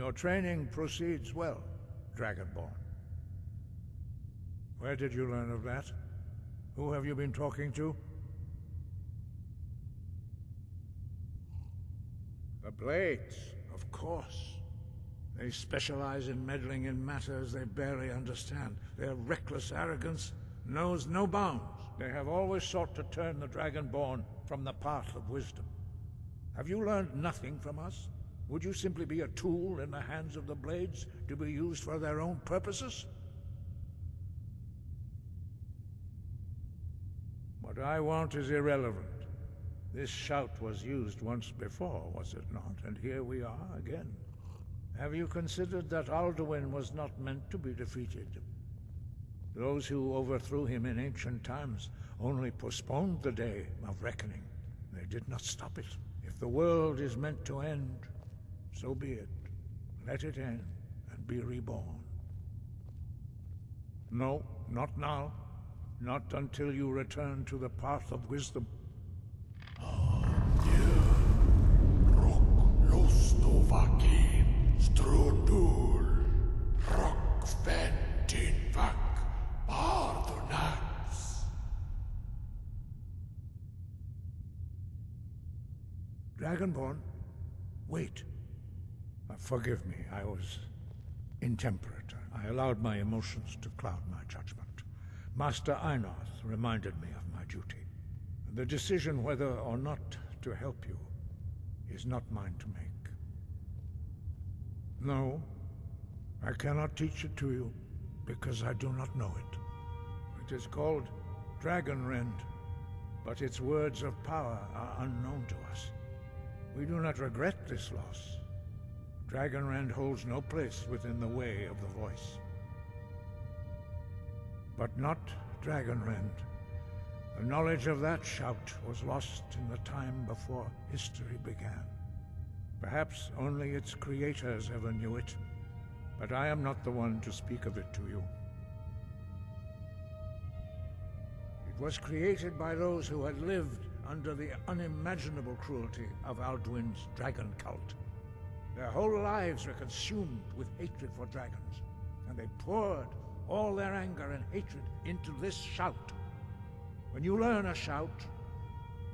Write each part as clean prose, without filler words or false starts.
Your training proceeds well, Dragonborn. Where did you learn of that? Who have you been talking to? The Blades, of course. They specialize in meddling in matters they barely understand. Their reckless arrogance knows no bounds. They have always sought to turn the Dragonborn from the path of wisdom. Have you learned nothing from us? Would you simply be a tool in the hands of the Blades to be used for their own purposes? What I want is irrelevant. This shout was used once before, was it not? And here we are again. Have you considered that Alduin was not meant to be defeated? Those who overthrew him in ancient times only postponed the day of reckoning. They did not stop it. If the world is meant to end, so be it. Let it end and be reborn. No, not now. Not until you return to the path of wisdom. Dragonborn, wait. Forgive me, I was intemperate. I allowed my emotions to cloud my judgment. Master Einarth reminded me of my duty. The decision whether or not to help you is not mine to make. No, I cannot teach it to you, because I do not know it. It is called Dragonrend, but its words of power are unknown to us. We do not regret this loss. Dragonrend holds no place within the way of the voice. But not Dragonrend. The knowledge of that shout was lost in the time before history began. Perhaps only its creators ever knew it, but I am not the one to speak of it to you. It was created by those who had lived under the unimaginable cruelty of Alduin's dragon cult. Their whole lives were consumed with hatred for dragons, and they poured all their anger and hatred into this shout. When you learn a shout,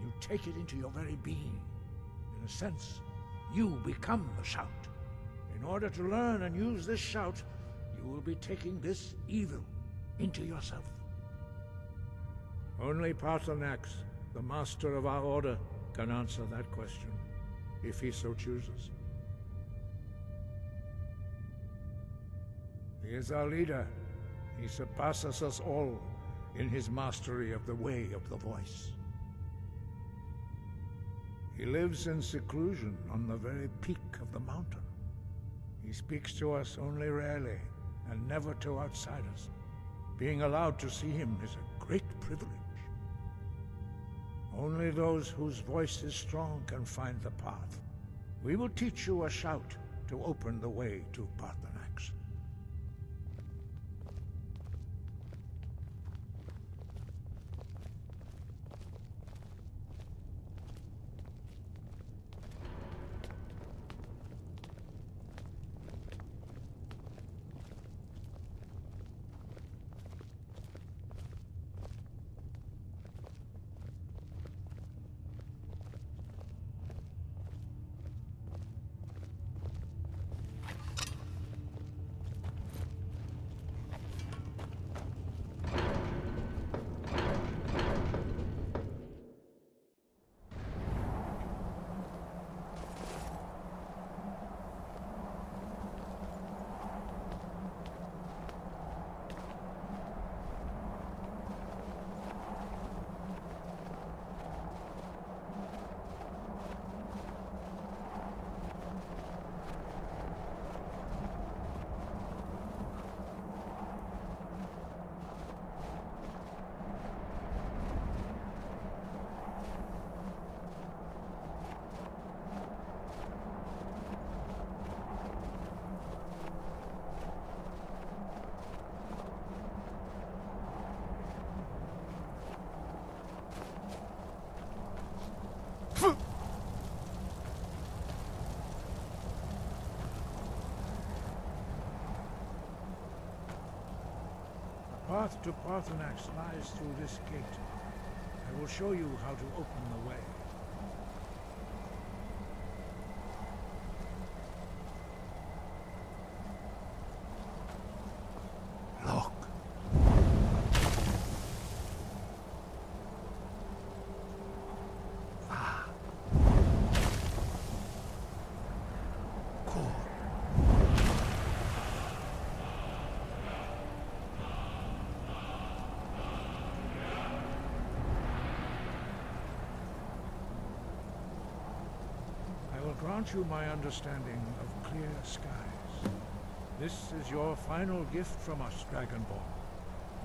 you take it into your very being. In a sense, you become the shout. In order to learn and use this shout, you will be taking this evil into yourself. Only Paarthurnax, the master of our order, can answer that question, if he so chooses. He is our leader. He surpasses us all in his mastery of the way of the voice. He lives in seclusion on the very peak of the mountain. He speaks to us only rarely, and never to outsiders. Being allowed to see him is a great privilege. Only those whose voice is strong can find the path. We will teach you a shout to open the way to Paarthurnax. path to Parthenax lies through this gate. I will show you how to open the way. Look. Cool. I will grant you my understanding of clear skies. This is your final gift from us, Dragonborn.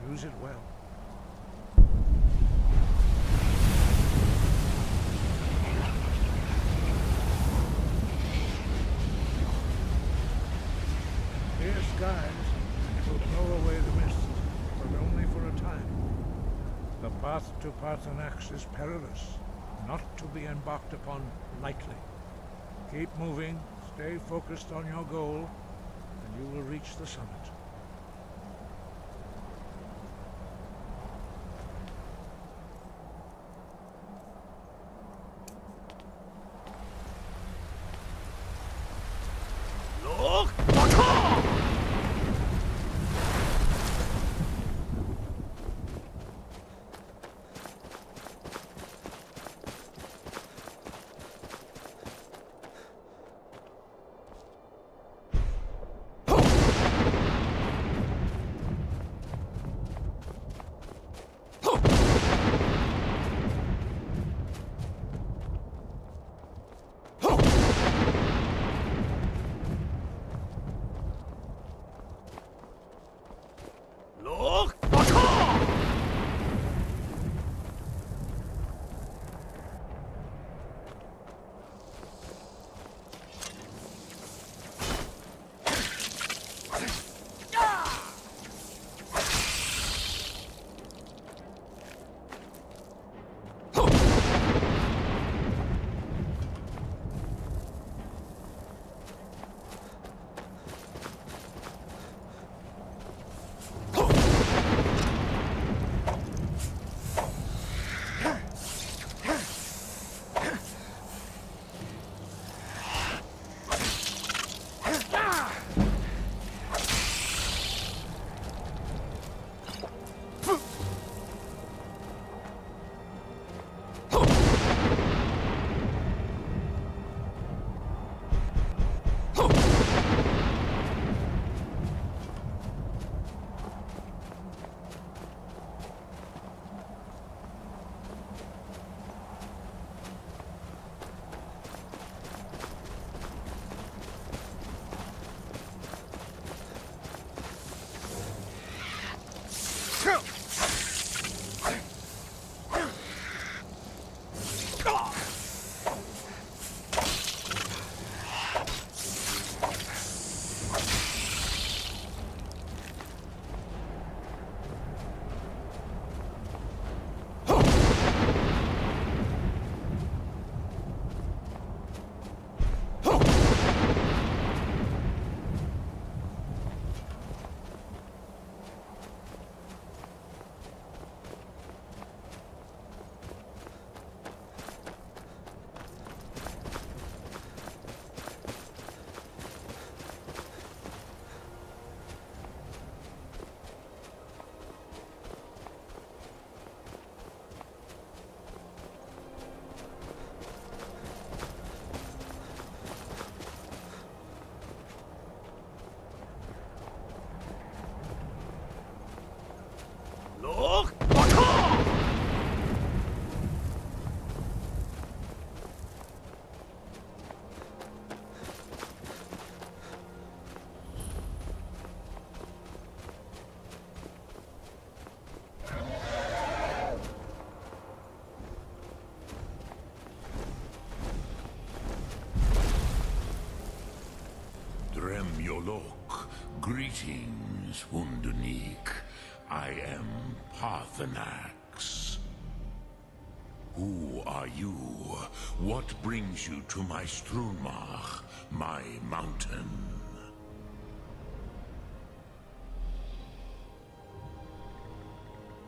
Use it well. Clear skies, and it will blow away the mist, but only for a time. The path to Parthenax is perilous, not to be embarked upon lightly. Keep moving, stay focused on your goal, and you will reach the summit. Yolok, greetings, Wunderneek. I am Parthenax. Who are you? What brings you to my Strunmach, my mountain?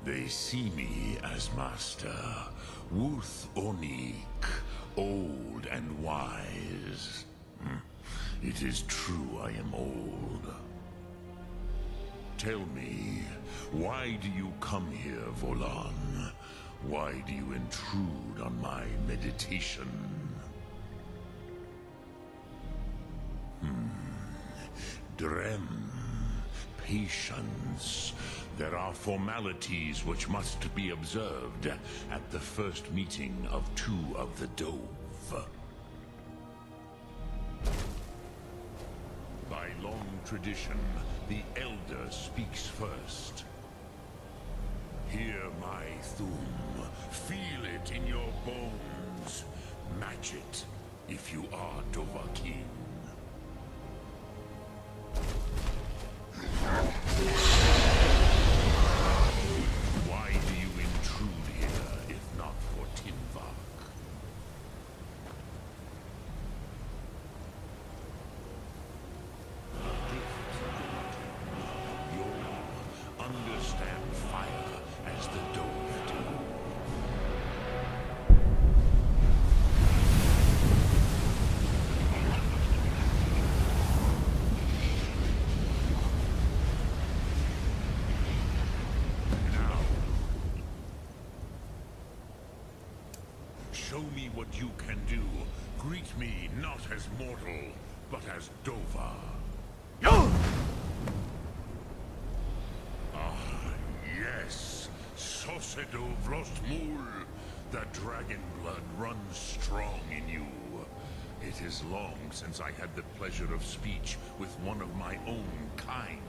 They see me as master, Wuth Onik, old and wise. It is true I am old. Tell me, why do you come here, Volan? Why do you intrude on my meditation? Drem. Patience. There are formalities which must be observed at the first meeting of two of the Dove. By long tradition, the Elder speaks first. Hear my Thum. Feel it in your bones. Match it if you are Dovahkiin. Why do you intrude here, if not for Tinvak? You understand fire as the Dove do. Show me what you can do. Greet me not as mortal, but as Dova. Yes, Sosedo Vrostmul. The dragon blood runs strong in you. It is long since I had the pleasure of speech with one of my own kind.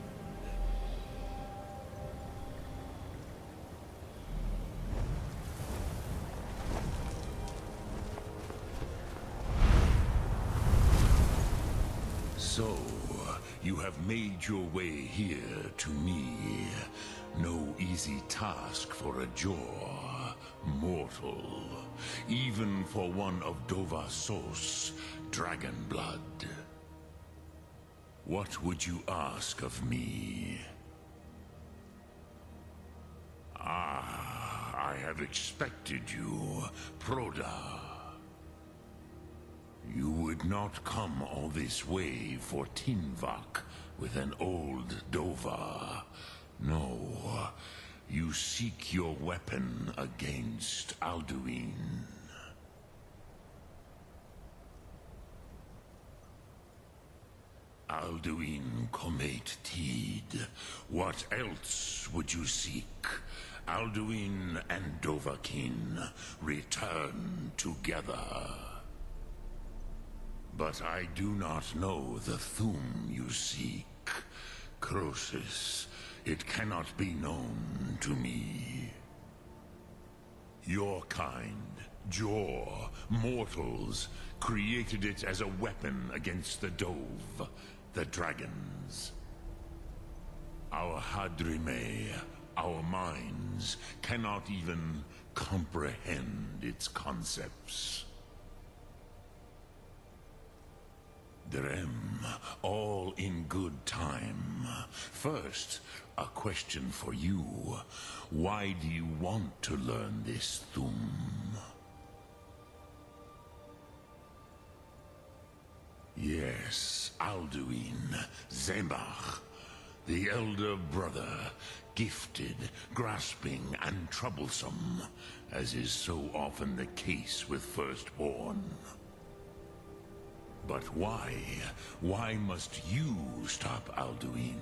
So, you have made your way here to me. No easy task for a Jor, mortal. Even for one of Dovahsos, dragon blood. What would you ask of me? I have expected you, Proda. You would not come all this way for Tinvak with an old Dova. No, you seek your weapon against Alduin. Alduin Comet Tid. What else would you seek? Alduin and Dovahkiin return together. But I do not know the Thum you seek. Croesus, it cannot be known to me. Your kind, Jor, mortals, created it as a weapon against the Dove, the dragons. Our Hadrime, our minds, cannot even comprehend its concepts. Drem, all in good time. First, a question for you. Why do you want to learn this Thum? Yes, Alduin, Zemach, the elder brother, gifted, grasping, and troublesome, as is so often the case with firstborn. But why? Why must you stop Alduin?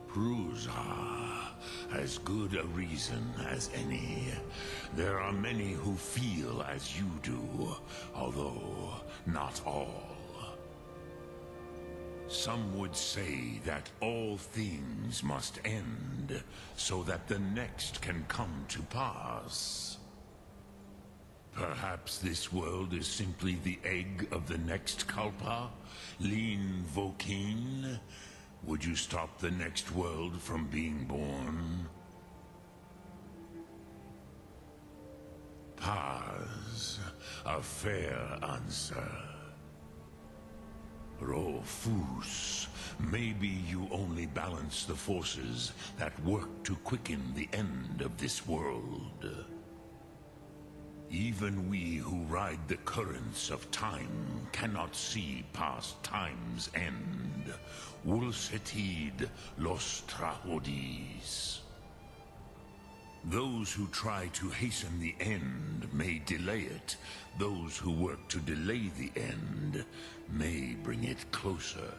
Prusa, as good a reason as any. There are many who feel as you do, although not all. Some would say that all things must end, so that the next can come to pass. Perhaps this world is simply the egg of the next Kalpa? Lean Vokeen? Would you stop the next world from being born? Paz, a fair answer. Rofus, maybe you only balance the forces that work to quicken the end of this world. Even we who ride the currents of time cannot see past time's end. Wulsetid los trahodis. Those who try to hasten the end may delay it. Those who work to delay the end may bring it closer.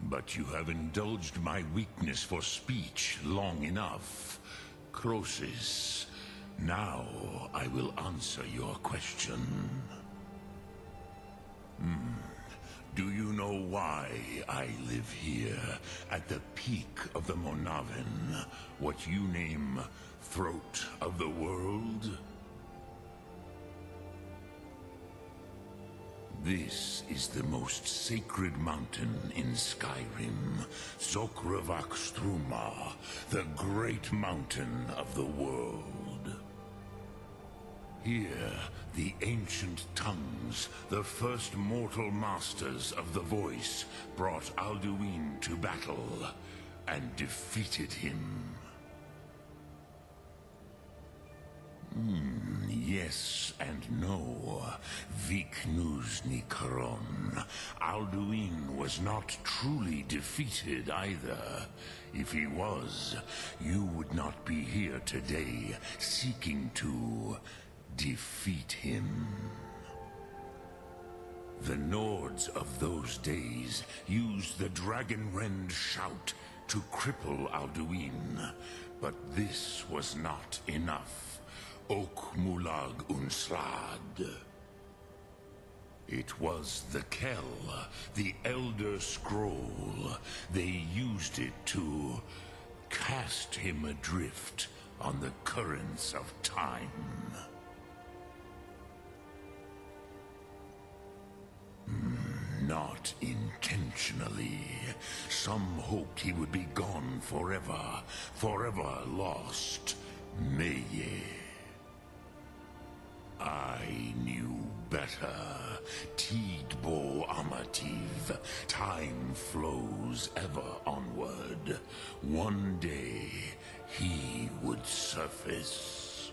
But you have indulged my weakness for speech long enough. Croesus, now I will answer your question. Do you know why I live here, at the peak of the Monavin, what you name Throat of the World? This is the most sacred mountain in Skyrim, Zokravakstruma, the great mountain of the world. Here, the ancient tongues, the first mortal masters of the voice, brought Alduin to battle and defeated him. Yes and no. Viknusnikaron. Alduin was not truly defeated either. If he was, you would not be here today, seeking to defeat him. The Nords of those days used the Dragonrend shout to cripple Alduin, but this was not enough. Ok Mulag Unslad. It was the Kell, the Elder Scroll. They used it to cast him adrift on the currents of time. Not intentionally. Some hoped he would be gone forever, forever lost. Meye. I knew better. Tidbo Amativ. Time flows ever onward. One day, he would surface.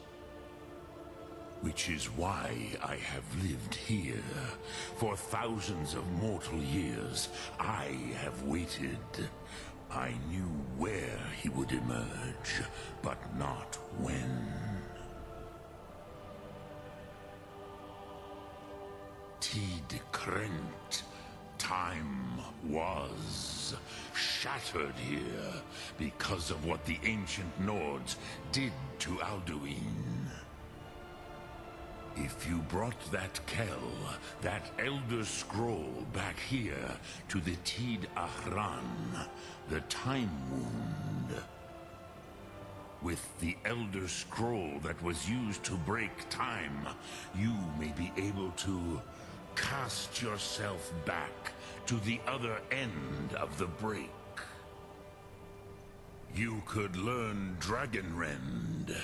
Which is why I have lived here. For thousands of mortal years, I have waited. I knew where he would emerge, but not when. Tid Krent. Time was shattered here because of what the ancient Nords did to Alduin. If you brought that Kell, that Elder Scroll back here to the Tid Ahran, the Time Wound, with the Elder Scroll that was used to break time, you may be able to cast yourself back to the other end of the break. You could learn Dragonrend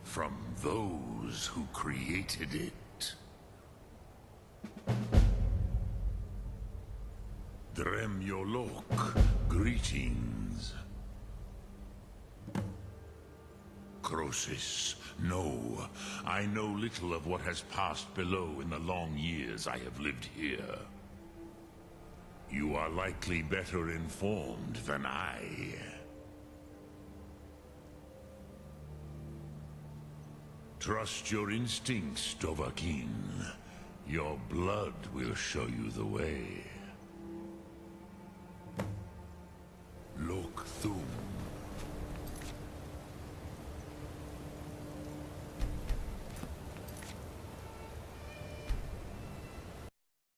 from those who created it. Dremyolok, greetings. Croesus, no, I know little of what has passed below in the long years I have lived here. You are likely better informed than I. Trust your instincts, Dovahkiin. Your blood will show you the way.